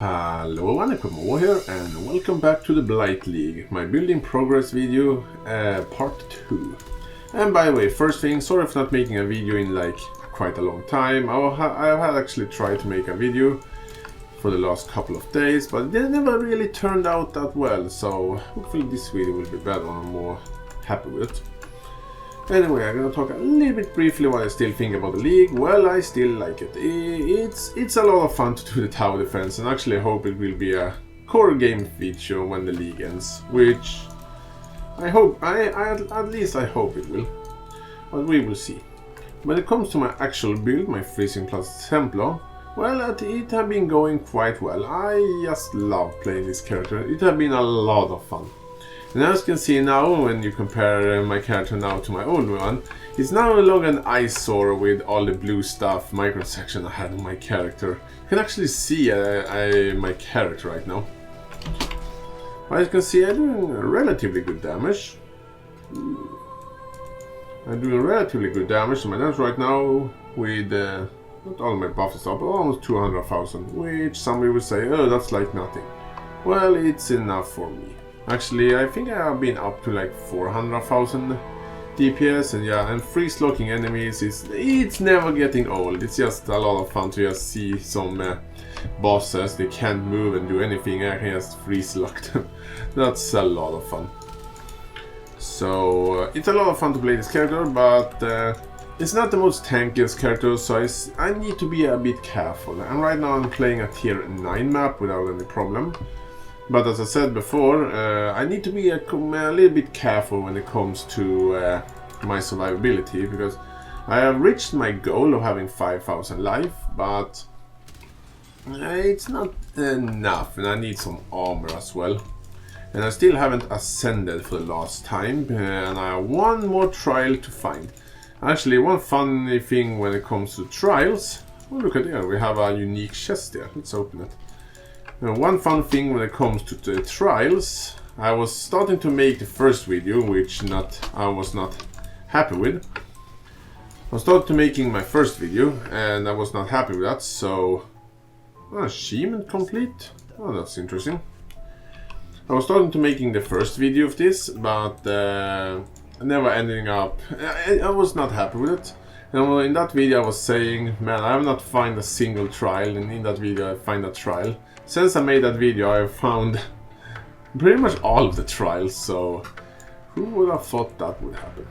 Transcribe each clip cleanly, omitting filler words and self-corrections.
Hello everyone, here and welcome back to the Blight League, my building progress video, part 2. And by the way, first thing, sorry for not making a video in like quite a long time. I had actually tried to make a video for the last couple of days, but they never really turned out that well, so hopefully this video will be better and I'm more happy with it. Anyway, I'm gonna talk a little bit briefly what I still think about the league. Well, I still like it. It's a lot of fun to do the tower defense, and actually I hope it will be a core game feature when the league ends, which I hope, at least I hope it will, but we will see. When it comes to my actual build, my freezing plus Templar, well, it has been going quite well. I just love playing this character. It has been a lot of fun. And as you can see now, when you compare my character now to my old one, it's now no longer an eyesore with all the blue stuff microsection I had on my character. You can actually see my character right now. As you can see, I'm doing relatively good damage. I'm doing relatively good damage to my damage right now with not all my buffs up, but almost 200,000, which some people say, oh, that's like nothing. Well, it's enough for me. Actually, I think I have been up to like 400,000 DPS, and yeah, and freeze locking enemies it's never getting old. It's just a lot of fun to just see some bosses, they can't move and do anything, I can just freeze lock them. That's a lot of fun. So it's a lot of fun to play this character, but it's not the most tankiest character, so I need to be a bit careful. And right now I'm playing a tier 9 map without any problem. But as I said before, I need to be a little bit careful when it comes to my survivability, because I have reached my goal of having 5,000 life, but it's not enough, and I need some armor as well. And I still haven't ascended for the last time, and I have one more trial to find. Actually, one funny thing when it comes to trials, oh look at there, we have a unique chest there, let's open it. One fun thing when it comes to the trials, I was starting to make the first video, which I was not happy with. I started making my first video and I was not happy with that, so achievement complete. Oh, that's interesting. I was starting to making the first video of this, but never ending up. I was not happy with it. And in that video I was saying, man, I have not found a single trial, and in that video I find a trial. Since I made that video, I found pretty much all of the trials, so who would have thought that would happen?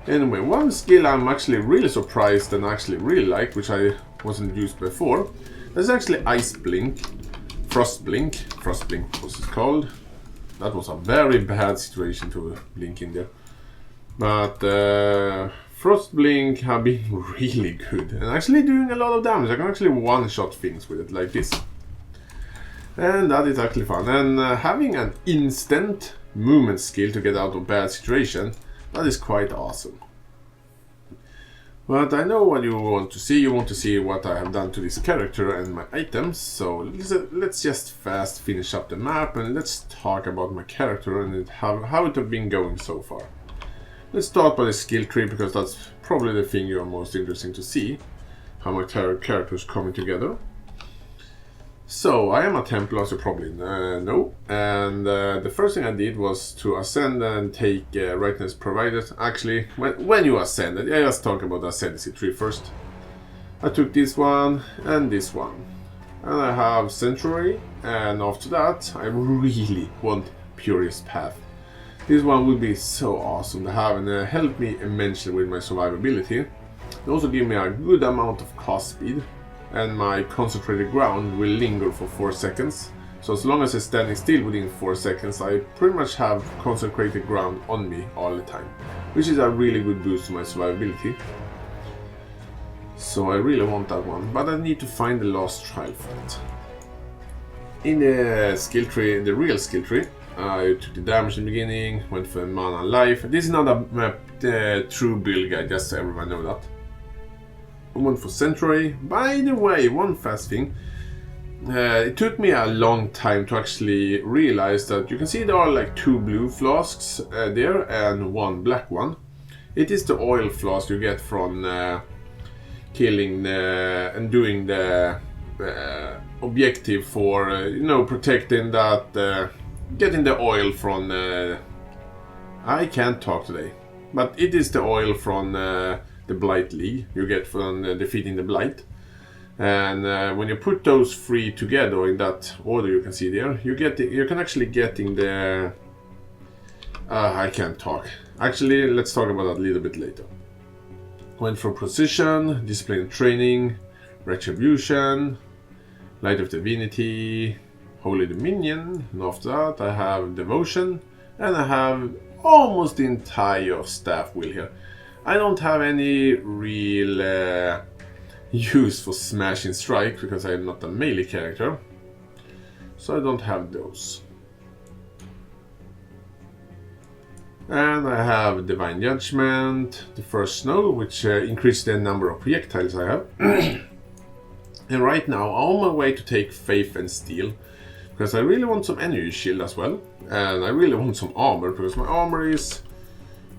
Anyway, one skill I'm actually really surprised and actually really like, which I wasn't used before, is actually Ice Blink, Frost Blink, what's it called? That was a very bad situation to blink in there. But Frost Blink have been really good and actually doing a lot of damage. I can actually one-shot things with it like this. And that is actually fun. And having an instant movement skill to get out of bad situation, that is quite awesome. But I know what you want to see. You want to see what I have done to this character and my items. So let's just fast finish up the map and let's talk about my character and how it has been going so far. Let's start by the skill tree, because that's probably the thing you are most interested to see. How my character is coming together. So, I am a Templar, as you probably know, and the first thing I did was to ascend and take rightness provided. Actually, when you ascended, I just talk about the ascendancy tree first. I took this one and this one, and I have Sanctuary, and after that I really want Purest Path. This one would be so awesome to have and help me immensely with my survivability. It also give me a good amount of cast speed. And my concentrated ground will linger for 4 seconds. So as long as I'm standing still within 4 seconds, I pretty much have concentrated ground on me all the time, which is a really good boost to my survivability. So I really want that one, but I need to find the last trial for it. In the skill tree, the real skill tree, I took the damage in the beginning, went for mana and life. This is not a true build guide, just so everyone know that. I went for Sanctuary. By the way, one fast thing. It took me a long time to actually realize that you can see there are like 2 blue flasks there and 1 black one. It is the oil flask you get from killing and doing the objective for, you know, protecting that, getting the oil from, I can't talk today, but it is the oil from the Blight League you get from defeating the Blight. And when you put those three together in that order you can see there, you can actually getting the... I can't talk. Actually, let's talk about that a little bit later. Went for Precision, Discipline and Training, Retribution, Light of Divinity, Holy Dominion, and after that I have Devotion, and I have almost the entire staff wheel here. I don't have any real use for Smashing Strike because I'm not a melee character, so I don't have those. And I have Divine Judgment, the First Snow, which increases the number of projectiles I have. And right now I'm on my way to take Faith and Steel, because I really want some energy shield as well. And I really want some armor, because my armor is,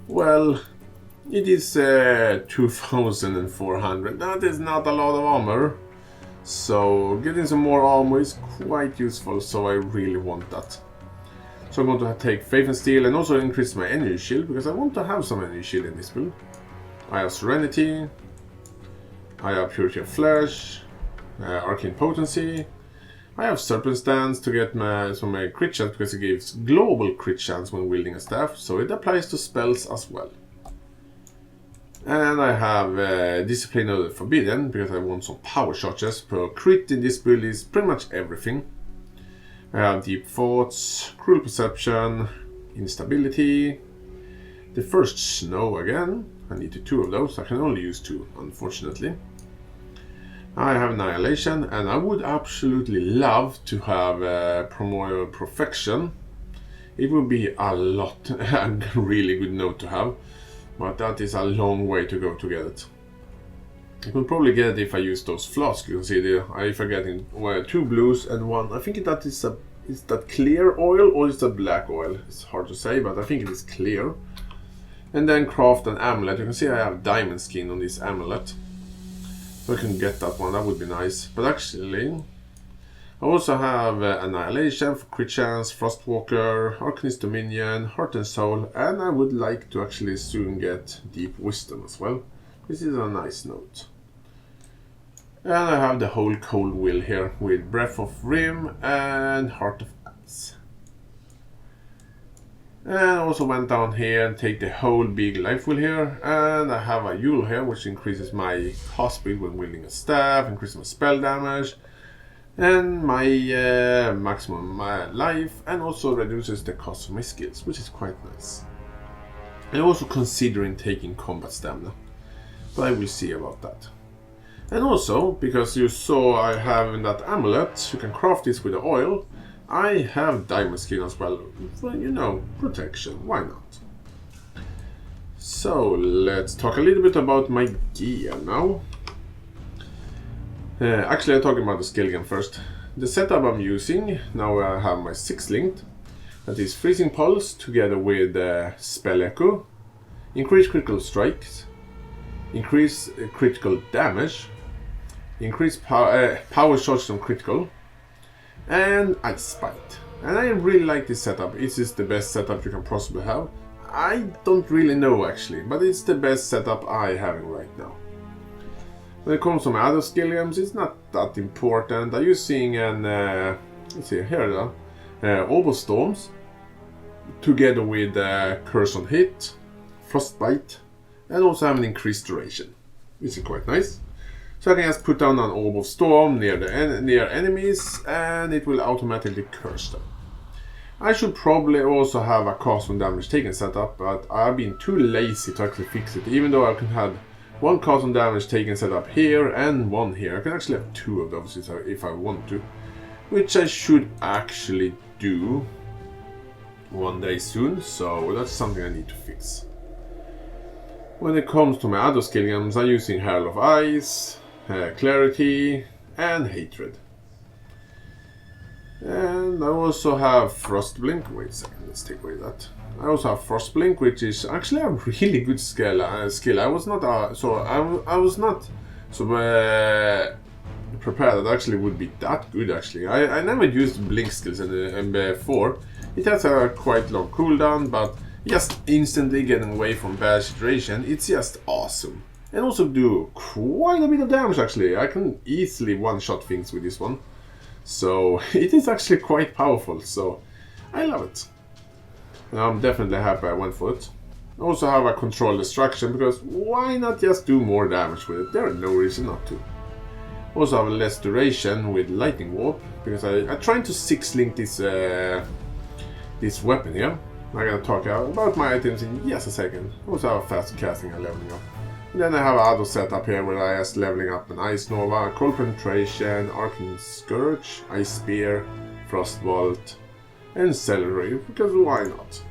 well, it is 2,400. That is not a lot of armor. So getting some more armor is quite useful, so I really want that. So I'm going to take Faith and Steel and also increase my energy shield, because I want to have some energy shield in this build. I have Serenity, I have Purity of Flesh, Arcane Potency, I have Serpent Stance to get some crit chance, because it gives global crit chance when wielding a staff, so it applies to spells as well. And I have Discipline of the Forbidden, because I want some power charges. Per crit in this build is pretty much everything. I have Deep Thoughts, Cruel Perception, Instability, the First Snow again. I need two of those, I can only use two, unfortunately. I have Annihilation, and I would absolutely love to have Primordial Perfection. It would be a lot, a really good note to have, but that is a long way to go to get it. I could probably get it if I use those flasks. You can see there, if I get in two blues and one, I think that is that clear oil or is that black oil? It's hard to say, but I think it is clear. And then craft an amulet. You can see I have diamond skin on this amulet, so I can get that one. That would be nice. But actually, I also have Annihilation for crit chance, Frostwalker, Arcanist Dominion, Heart and Soul, and I would like to actually soon get Deep Wisdom as well. This is a nice note. And I have the whole cold will here with Breath of Rim and Heart of Ice. And I also went down here and take the whole big life wheel here, and I have a Yule here which increases my cast speed when wielding a staff, increases my spell damage, and my maximum life, and also reduces the cost of my skills, which is quite nice. I'm also considering taking combat stamina, but I will see about that. And also, because you saw I have in that amulet, you can craft this with the oil, I have diamond skin as well, for, you know, protection, why not? So, let's talk a little bit about my gear now. Actually, I'm talking about the skill game first. The setup I'm using, now I have my 6 linked, that is Freezing Pulse together with Spell Echo, increase critical strikes, increase critical damage, increase power charge on critical, and Ice Spite. And I really like this setup. It is the best setup you can possibly have. I don't really know actually, but it's the best setup I have right now. When it comes to my other skill gems, it's not that important. I'm using an, let's see here, Orb of Storms together with Curse on Hit, Frostbite, and also have an increased duration, which is quite nice. So I can just put down an Orb of Storm near enemies, and it will automatically curse them. I should probably also have a cast on damage taken setup, but I've been too lazy to actually fix it. Even though I can have one cast on damage taken setup here and one here, I can actually have 2 of those if I want to, which I should actually do one day soon. So that's something I need to fix. When it comes to my other skill gems, I'm using Herald of Ice, Clarity, and Hatred. And I also have Frost Blink. Wait a second, let's take away that. I also have Frost Blink, which is actually a really good skill. I was not so prepared that actually would be that good actually. I never used blink skills in the MB4. It has a quite long cooldown, but just instantly getting away from bad situation, it's just awesome. And also do quite a bit of damage actually. I can easily one-shot things with this one. So it is actually quite powerful, so I love it. And I'm definitely happy I went for it. I also have a control destruction, because why not just do more damage with it? There are no reason not to. Also have less duration with lightning warp, because I'm trying to 6-link this this weapon here. I'm gonna talk about my items in just a second. Also have a fast casting and leveling up. And then I have another setup here where I just leveling up an Ice Nova, Cold Penetration, Arcane Scourge, Ice Spear, Frostbolt, and Celery, because why not?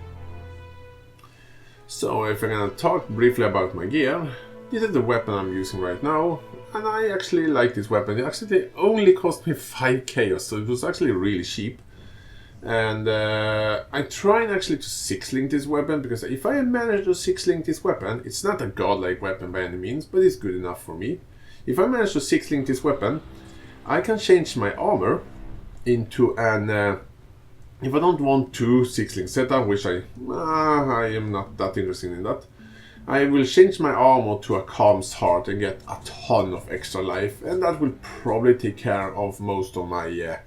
So if I'm gonna talk briefly about my gear, this is the weapon I'm using right now, and I actually like this weapon. It actually only cost me 5 chaos, so it was actually really cheap. And I tried actually to 6-link this weapon, because if I manage to 6-link this weapon, it's not a godlike weapon by any means, but it's good enough for me. If I manage to 6-link this weapon, I can change my armor into an... if I don't want to 6-link setup, which I am not that interested in that, I will change my armor to a Calm's Heart and get a ton of extra life, and that will probably take care of most of my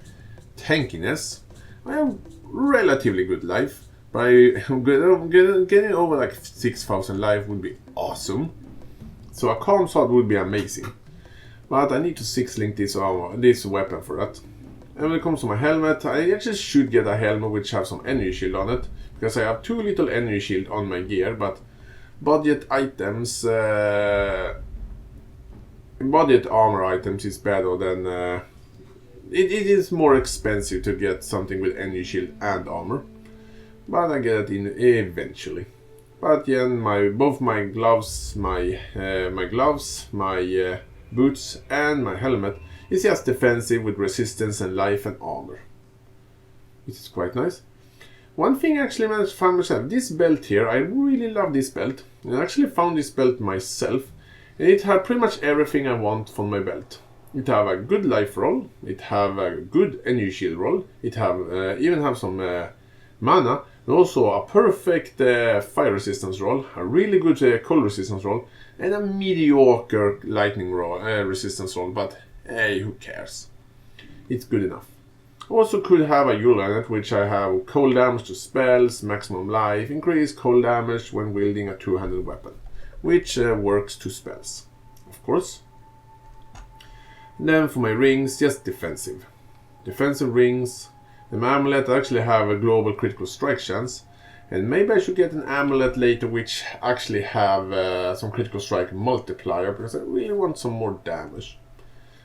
tankiness. I have relatively good life, but getting over like 6,000 life would be awesome. So a Calm's Heart would be amazing. But I need to 6-link this weapon for that. And when it comes to my helmet, I actually should get a helmet which has some energy shield on it, because I have too little energy shield on my gear, but budget items, budget armor items is better than, it is more expensive to get something with energy shield and armor, but I get it in eventually. But yeah, both my gloves, my boots and my helmet, it's just defensive with resistance and life and armor, which is quite nice. One thing I actually managed to find myself, this belt here, I really love this belt. I actually found this belt myself, and it had pretty much everything I want from my belt. It have a good life roll, it have a good energy shield roll, it have even have some mana, and also a perfect fire resistance roll, a really good cold resistance roll, and a mediocre lightning roll, resistance roll, but hey, who cares? It's good enough. Also could have a Yule on it, which I have cold damage to spells, maximum life, increased cold damage when wielding a two-handed weapon, which works to spells, of course. And then for my rings, just defensive. Defensive rings. The amulet actually have a global critical strike chance, and maybe I should get an amulet later which actually have some critical strike multiplier, because I really want some more damage.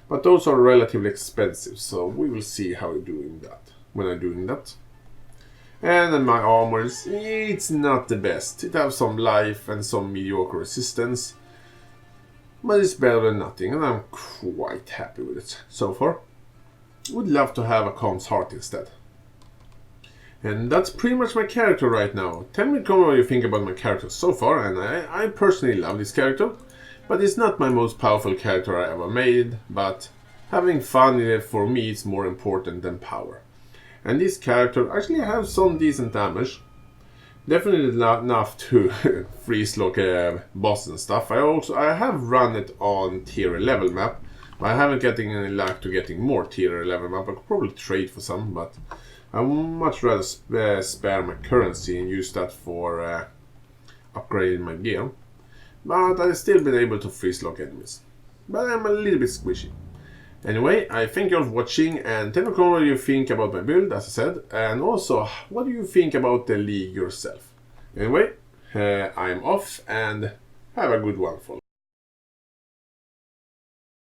But those are relatively expensive, so we will see how I'm doing that when I'm doing that. And then my armor it's not the best. It has some life and some mediocre resistance, but it's better than nothing, and I'm quite happy with it so far. Would love to have a Calm's Heart instead. And that's pretty much my character right now. Tell me in comment what you think about my character so far, and I personally love this character. But it's not my most powerful character I ever made, but having fun in it for me is more important than power. And this character actually has some decent damage. Definitely not enough to freeze lock boss and stuff. I have run it on tier 11 map, but I haven't getting any luck to getting more tier 11 map. I could probably trade for some, but I would much rather spare my currency and use that for upgrading my gear. But I've still been able to freeze lock enemies. But I'm a little bit squishy. Anyway, I thank you all for watching, and tell me what you think about my build, as I said, and also what do you think about the league yourself. Anyway, I'm off, and have a good one, folks.